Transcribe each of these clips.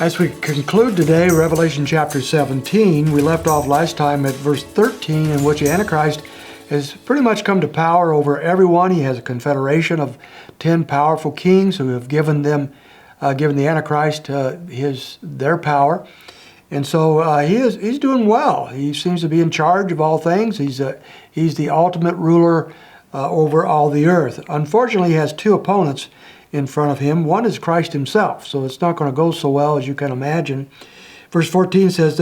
As we conclude today, Revelation chapter 17, we left off last time at verse 13, in which the Antichrist has pretty much come to power over everyone. He has a confederation of 10 powerful kings who have given the Antichrist their power. And so he's doing well. He seems to be in charge of all things. He's the ultimate ruler over all the earth. Unfortunately, he has two opponents in front of him. One is Christ himself, so it's not going to go so well as you can imagine. Verse 14 says,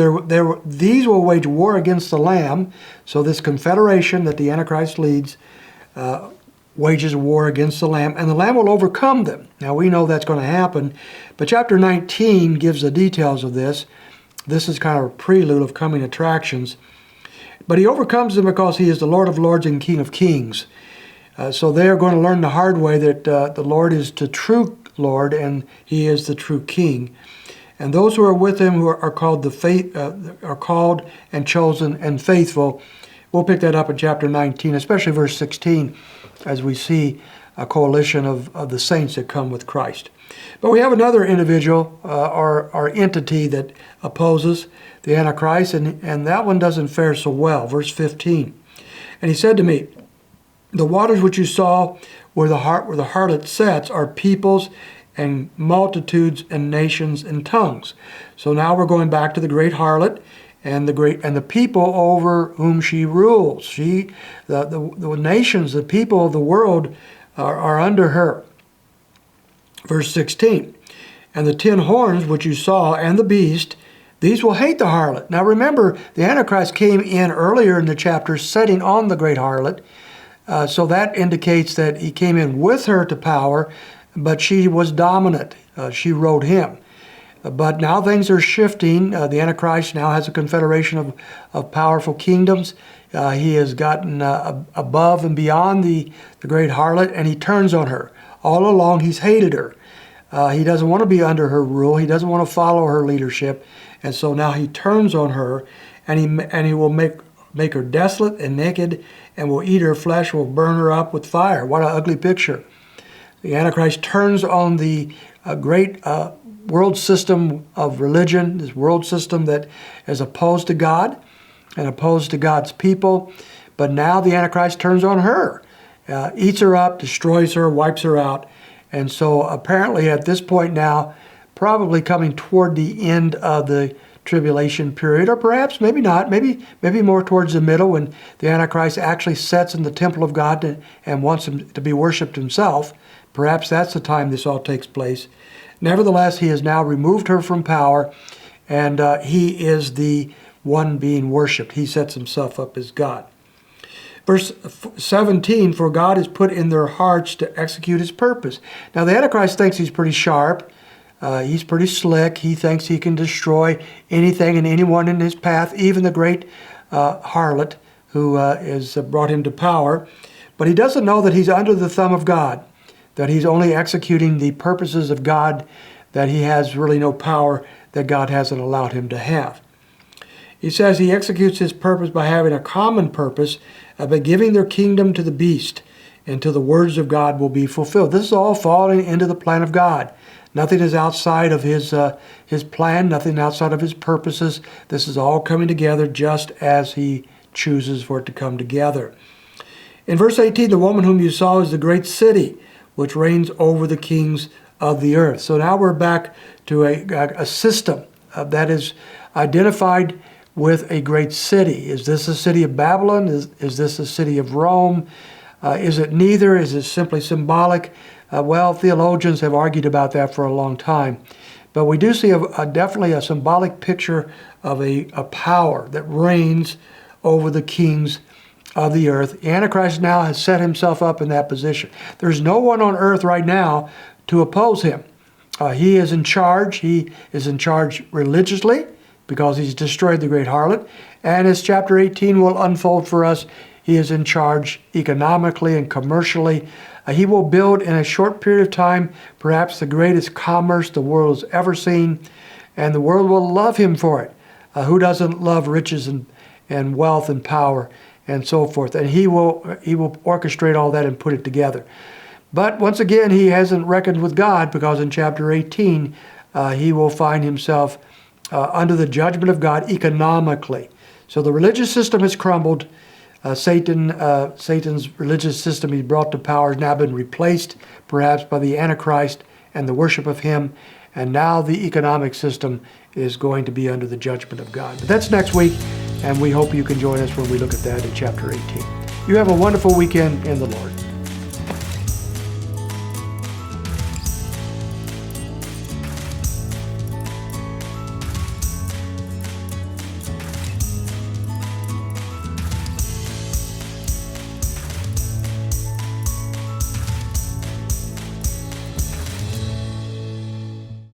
these will wage war against the Lamb. So this confederation that the Antichrist leads wages war against the Lamb, and the Lamb will overcome them. Now we know that's going to happen, but chapter 19 gives the details of this. This is kind of a prelude of coming attractions. But he overcomes them because he is the Lord of Lords and King of Kings. So they are going to learn the hard way that the Lord is the true Lord and he is the true King. And those who are with him who are called are called and chosen and faithful. We'll pick that up in chapter 19, especially verse 16, as we see a coalition of the saints that come with Christ. But we have another individual or entity that opposes the Antichrist, and that one doesn't fare so well. Verse 15, and he said to me, the waters which you saw where the harlot sits are peoples and multitudes and nations and tongues. So now we're going back to the great harlot and the people over whom she rules. The nations, the people of the world are under her. Verse 16, and the 10 horns which you saw and the beast, these will hate the harlot. Now remember, the Antichrist came in earlier in the chapter sitting on the great harlot. So that indicates that he came in with her to power, but she was dominant. She rode him. But now things are shifting. The Antichrist now has a confederation of powerful kingdoms. He has gotten above and beyond the great harlot, and he turns on her. All along he's hated her. He doesn't want to be under her rule. He doesn't want to follow her leadership. And so now he turns on her, and he will make her desolate and naked, and will eat her flesh, will burn her up with fire. What an ugly picture. The Antichrist turns on the great world system of religion, this world system that is opposed to God and opposed to God's people. But now the Antichrist turns on her, eats her up, destroys her, wipes her out. And so apparently at this point now, probably coming toward the end of the tribulation period, or perhaps maybe not, maybe more towards the middle when the Antichrist actually sits in the temple of God and wants him to be worshipped himself. Perhaps that's the time this all takes place. Nevertheless, he has now removed her from power, and he is the one being worshipped. He sets himself up as God. Verse 17, for God has put in their hearts to execute his purpose. Now the Antichrist thinks he's pretty sharp. He's pretty slick. He thinks he can destroy anything and anyone in his path, even the great harlot who has brought him to power. But he doesn't know that he's under the thumb of God, that he's only executing the purposes of God, that he has really no power that God hasn't allowed him to have. He says he executes his purpose by having a common purpose, by giving their kingdom to the beast, until the words of God will be fulfilled. This is all falling into the plan of God. Nothing is outside of his plan, nothing outside of his purposes. This is all coming together just as he chooses for it to come together. In verse 18, the woman whom you saw is the great city, which reigns over the kings of the earth. So now we're back to a system that is identified with a great city. Is this a city of Babylon? Is this a city of Rome? Is it neither? Is it simply symbolic? Well, theologians have argued about that for a long time. But we do see definitely a symbolic picture of a power that reigns over the kings of the earth. Antichrist now has set himself up in that position. There's no one on earth right now to oppose him. He is in charge. He is in charge religiously because he's destroyed the great harlot. And as chapter 18 will unfold for us, he is in charge economically and commercially. He will build in a short period of time perhaps the greatest commerce the world has ever seen, and the world will love him for it. Who doesn't love riches and wealth and power and so forth? And he will orchestrate all that and put it together. But once again, he hasn't reckoned with God, because in chapter 18, he will find himself under the judgment of God economically. So the religious system has crumbled. Satan's religious system he brought to power has now been replaced perhaps by the Antichrist and the worship of him. And now the economic system is going to be under the judgment of God. But that's next week, and we hope you can join us when we look at that in chapter 18. You have a wonderful weekend in the Lord.